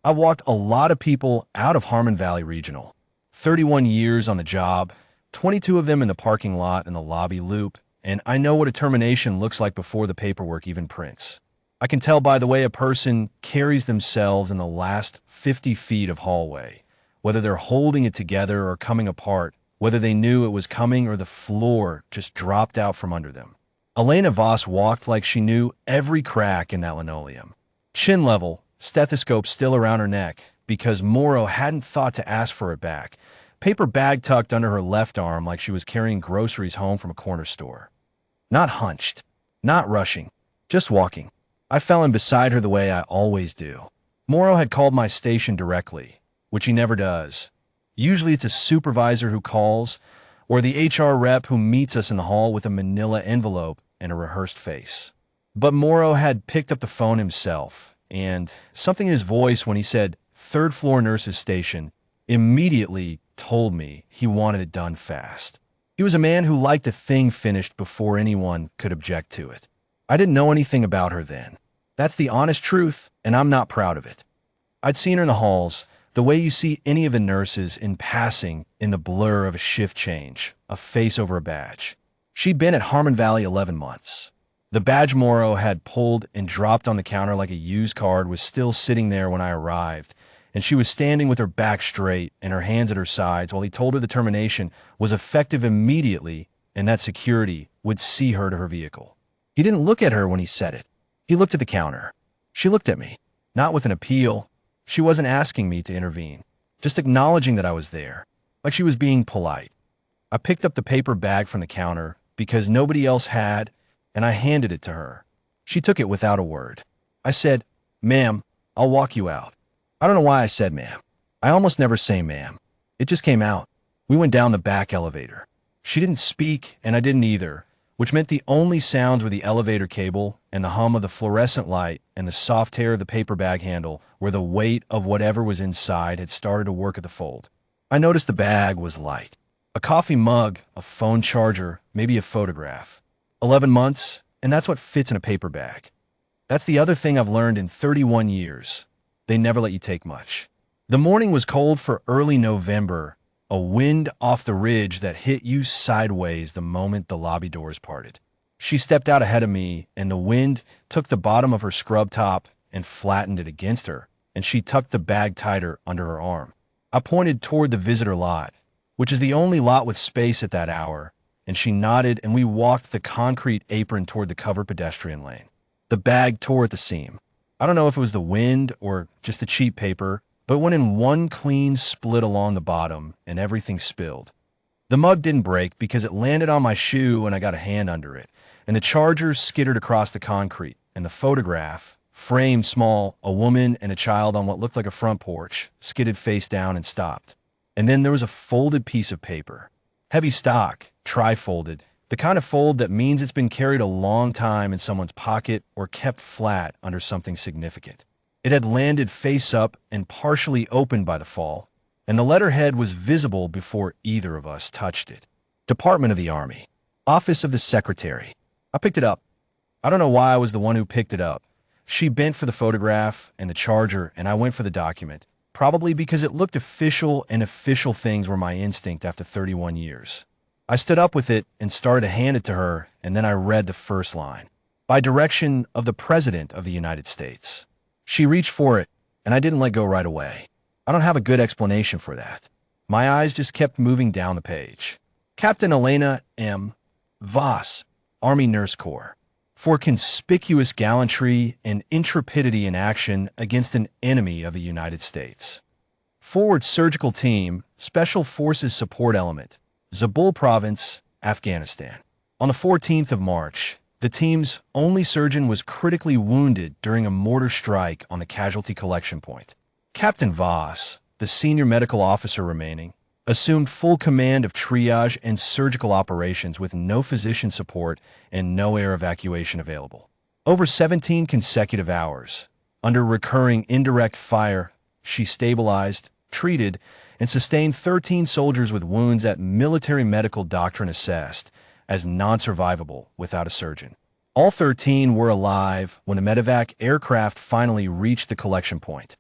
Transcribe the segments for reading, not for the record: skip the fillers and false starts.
I walked a lot of people out of Harmon Valley Regional. 31 years on the job, 22 of them in the parking lot and the lobby loop, and I know what a termination looks like before the paperwork even prints. I can tell by the way a person carries themselves in the last 50 feet of hallway, whether they're holding it together or coming apart, whether they knew it was coming or the floor just dropped out from under them. Elena Voss walked like she knew every crack in that linoleum. Chin level, stethoscope still around her neck, because Morrow hadn't thought to ask for it back. Paper bag tucked under her left arm like she was carrying groceries home from a corner store. Not hunched, not rushing, just walking. I fell in beside her the way I always do. Morrow had called my station directly, which he never does. Usually it's a supervisor who calls, or the HR rep who meets us in the hall with a manila envelope and a rehearsed face. But Morrow had picked up the phone himself, and something in his voice when he said third floor nurse's station immediately told me he wanted it done fast. He was a man who liked a thing finished before anyone could object to it. I didn't know anything about her then. That's the honest truth, and I'm not proud of it. I'd seen her in the halls, the way you see any of the nurses in passing in the blur of a shift change, a face over a badge. She'd been at Harmon Valley 11 months. The badge Morrow had pulled and dropped on the counter like a used card was still sitting there when I arrived, and she was standing with her back straight and her hands at her sides while he told her the termination was effective immediately and that security would see her to her vehicle. He didn't look at her when he said it. He looked at the counter. She looked at me, not with an appeal. She wasn't asking me to intervene, just acknowledging that I was there, like she was being polite. I picked up the paper bag from the counter because nobody else had, and I handed it to her. She took it without a word. I said, "Ma'am, I'll walk you out." I don't know why I said ma'am. I almost never say ma'am. It just came out. We went down the back elevator. She didn't speak, and I didn't either, which meant the only sounds were the elevator cable and the hum of the fluorescent light and the soft tear of the paper bag handle where the weight of whatever was inside had started to work at the fold. I noticed the bag was light. A coffee mug, a phone charger, maybe a photograph. 11 months, and that's what fits in a paper bag. That's the other thing I've learned in 31 years. They never let you take much. The morning was cold for early November, a wind off the ridge that hit you sideways the moment the lobby doors parted. She stepped out ahead of me, and the wind took the bottom of her scrub top and flattened it against her, and she tucked the bag tighter under her arm. I pointed toward the visitor lot, which is the only lot with space at that hour, and she nodded, and we walked the concrete apron toward the covered pedestrian lane. The bag tore at the seam. I don't know if it was the wind or just the cheap paper, but went in one clean split along the bottom, and everything spilled. The mug didn't break because it landed on my shoe and I got a hand under it, and the charger skittered across the concrete, and the photograph, framed small, a woman and a child on what looked like a front porch, skidded face down and stopped. And then there was a folded piece of paper. Heavy stock, tri-folded, the kind of fold that means it's been carried a long time in someone's pocket or kept flat under something significant. It had landed face up and partially opened by the fall, and the letterhead was visible before either of us touched it. Department of the Army. Office of the Secretary. I picked it up. I don't know why I was the one who picked it up. She bent for the photograph and the charger, and I went for the document, probably because it looked official, and official things were my instinct after 31 years. I stood up with it and started to hand it to her, and then I read the first line. By direction of the President of the United States. She reached for it, and I didn't let go right away. I don't have a good explanation for that. My eyes just kept moving down the page. Captain Elena M. Voss, Army Nurse Corps, for conspicuous gallantry and intrepidity in action against an enemy of the United States. Forward Surgical Team, Special Forces Support Element, Zabul Province, Afghanistan. On the 14th of March, the team's only surgeon was critically wounded during a mortar strike on the casualty collection point. Captain Voss, the senior medical officer remaining, assumed full command of triage and surgical operations with no physician support and no air evacuation available. Over 17 consecutive hours, under recurring indirect fire, she stabilized, treated, and sustained 13 soldiers with wounds that military medical doctrine assessed as non-survivable without a surgeon. All 13 were alive when the medevac aircraft finally reached the collection point.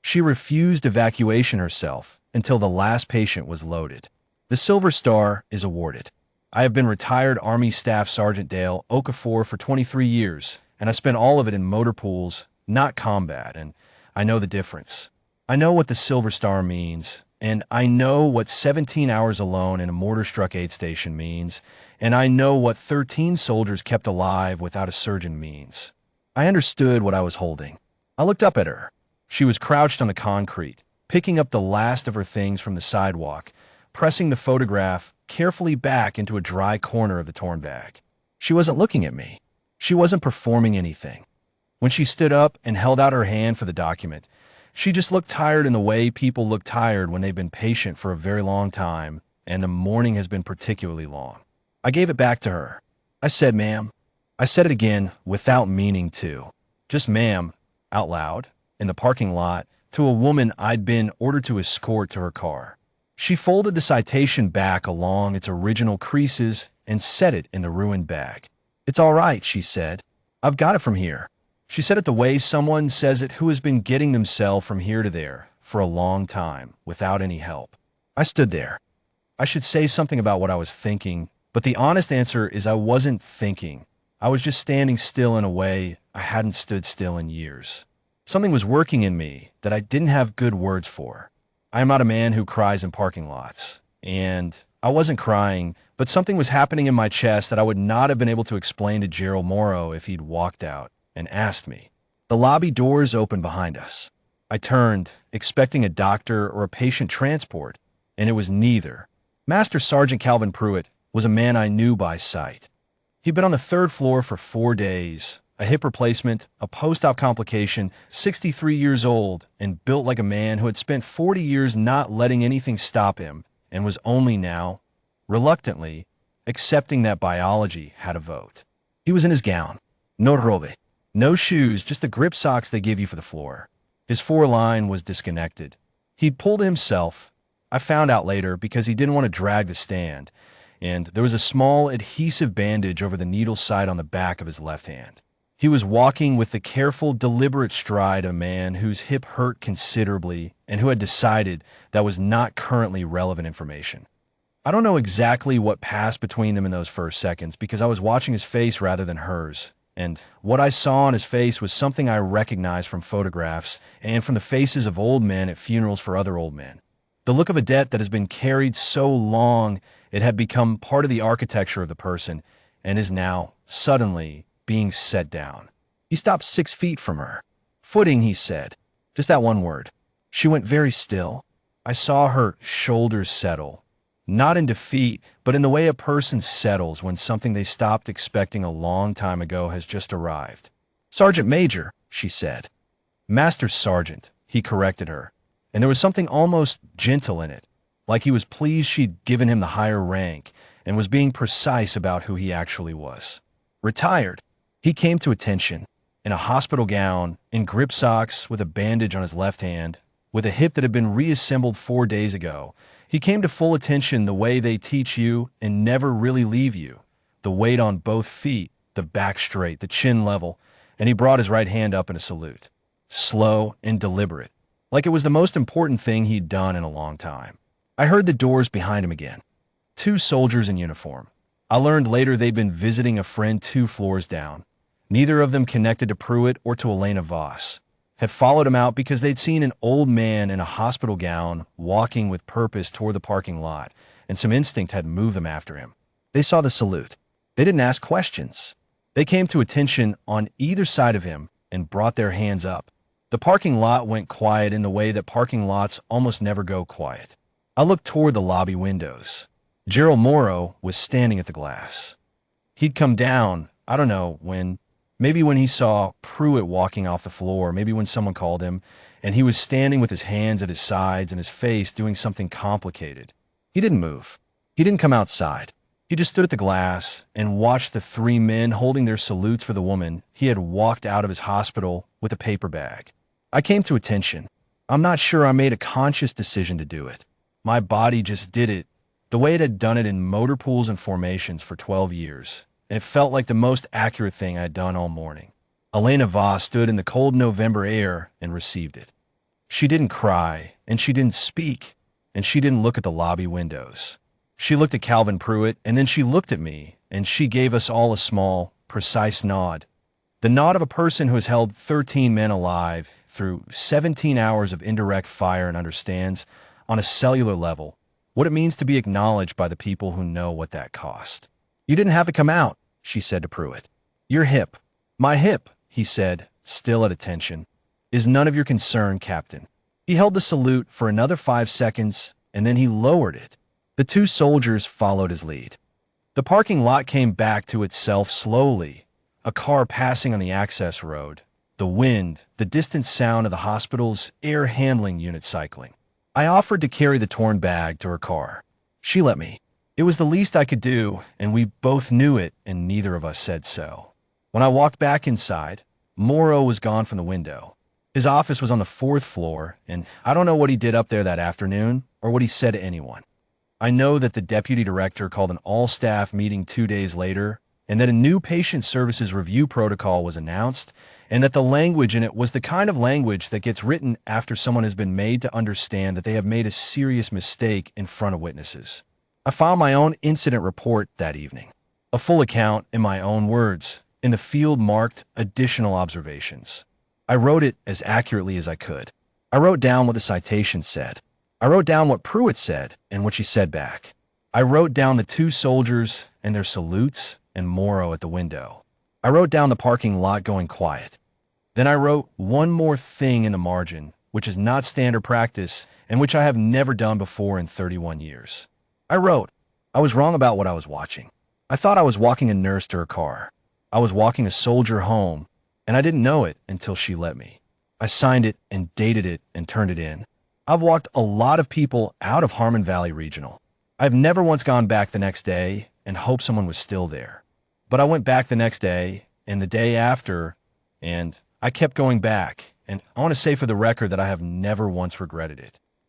She refused evacuation herself until the last patient was loaded. The Silver Star is awarded. I have been retired Army Staff Sergeant Dale Okafor for 23 years, and I spent all of it in motor pools, not combat, and I know the difference. I know what the Silver Star means, and I know what 17 hours alone in a mortar-struck aid station means, and I know what 13 soldiers kept alive without a surgeon means. I understood what I was holding. I looked up at her. She was crouched on the concrete, picking up the last of her things from the sidewalk, pressing the photograph carefully back into a dry corner of the torn bag. She wasn't looking at me. She wasn't performing anything. When she stood up and held out her hand for the document, she just looked tired in the way people look tired when they've been patient for a very long time, and the morning has been particularly long. I gave it back to her. I said, "Ma'am." I said it again without meaning to. Just "ma'am," out loud, in the parking lot, to a woman I'd been ordered to escort to her car. She folded the citation back along its original creases and set it in the ruined bag. "It's all right," she said. "I've got it from here." She said it the way someone says it who has been getting themselves from here to there for a long time without any help. I stood there. I should say something about what I was thinking, but the honest answer is I wasn't thinking. I was just standing still in a way I hadn't stood still in years. Something was working in me that I didn't have good words for. I am not a man who cries in parking lots, and I wasn't crying, but something was happening in my chest that I would not have been able to explain to Gerald Morrow if he'd walked out and asked me. The lobby doors opened behind us. I turned, expecting a doctor or a patient transport, and it was neither. Master Sergeant Calvin Pruitt was a man I knew by sight. He'd been on the third floor for 4 days, a hip replacement, a post-op complication, 63 years old, and built like a man who had spent 40 years not letting anything stop him and was only now, reluctantly, accepting that biology had a vote. He was in his gown. No robe. No shoes, just the grip socks they give you for the floor. His foreline was disconnected. He'd pulled himself, I found out later, because he didn't want to drag the stand, and there was a small adhesive bandage over the needle site on the back of his left hand. He was walking with the careful, deliberate stride of a man whose hip hurt considerably and who had decided that was not currently relevant information. I don't know exactly what passed between them in those first seconds because I was watching his face rather than hers, and what I saw on his face was something I recognized from photographs and from the faces of old men at funerals for other old men. The look of a debt that has been carried so long it had become part of the architecture of the person and is now, suddenly, being set down. He stopped 6 feet from her. "Footing," he said. Just that one word. She went very still. I saw her shoulders settle. Not in defeat, but in the way a person settles when something they stopped expecting a long time ago has just arrived. "Sergeant Major," she said. "Master Sergeant," he corrected her, and there was something almost gentle in it, like he was pleased she'd given him the higher rank and was being precise about who he actually was. "Retired." He came to attention, in a hospital gown, in grip socks, with a bandage on his left hand, with a hip that had been reassembled 4 days ago. He came to full attention the way they teach you and never really leave you, the weight on both feet, the back straight, the chin level, and he brought his right hand up in a salute. Slow and deliberate, like it was the most important thing he'd done in a long time. I heard the doors behind him again. 2 soldiers in uniform. I learned later they'd been visiting a friend 2 floors down. Neither of them connected to Pruitt or to Elena Voss. Had followed him out because they'd seen an old man in a hospital gown walking with purpose toward the parking lot, and some instinct had moved them after him. They saw the salute. They didn't ask questions. They came to attention on either side of him and brought their hands up. The parking lot went quiet in the way that parking lots almost never go quiet. I looked toward the lobby windows. Gerald Morrow was standing at the glass. He'd come down, I don't know when, maybe when he saw Pruitt walking off the floor, maybe when someone called him, and he was standing with his hands at his sides and his face doing something complicated. He didn't move. He didn't come outside. He just stood at the glass and watched the 3 men holding their salutes for the woman he had walked out of his hospital with a paper bag. I came to attention. I'm not sure I made a conscious decision to do it. My body just did it, the way it had done it in motor pools and formations for 12 years. And it felt like the most accurate thing I'd done all morning. Elena Voss stood in the cold November air and received it. She didn't cry, and she didn't speak, and she didn't look at the lobby windows. She looked at Calvin Pruitt, and then she looked at me, and she gave us all a small, precise nod. The nod of a person who has held 13 men alive through 17 hours of indirect fire and understands, on a cellular level, what it means to be acknowledged by the people who know what that cost. "You didn't have to come out," she said to Pruitt. "Your hip." "My hip," he said, still at attention, "is none of your concern, Captain." He held the salute for another 5 seconds, and then he lowered it. The 2 soldiers followed his lead. The parking lot came back to itself slowly, a car passing on the access road, the wind, the distant sound of the hospital's air handling unit cycling. I offered to carry the torn bag to her car. She let me. It was the least I could do, and we both knew it, and neither of us said so. When I walked back inside, Morrow was gone from the window. His office was on the 4th floor, and I don't know what he did up there that afternoon or what he said to anyone. I know that the deputy director called an all-staff meeting 2 days later, and that a new patient services review protocol was announced, and that the language in it was the kind of language that gets written after someone has been made to understand that they have made a serious mistake in front of witnesses. I filed my own incident report that evening, a full account in my own words, in the field marked additional observations. I wrote it as accurately as I could. I wrote down what the citation said. I wrote down what Pruitt said and what she said back. I wrote down the 2 soldiers and their salutes and Morrow at the window. I wrote down the parking lot going quiet. Then I wrote one more thing in the margin, which is not standard practice and which I have never done before in 31 years. I wrote, I was wrong about what I was watching. I thought I was walking a nurse to her car. I was walking a soldier home, and I didn't know it until she let me. I signed it and dated it and turned it in. I've walked a lot of people out of Harmon Valley Regional. I've never once gone back the next day and hoped someone was still there. But I went back the next day and the day after, and I kept going back, and I want to say for the record that I have never once regretted it.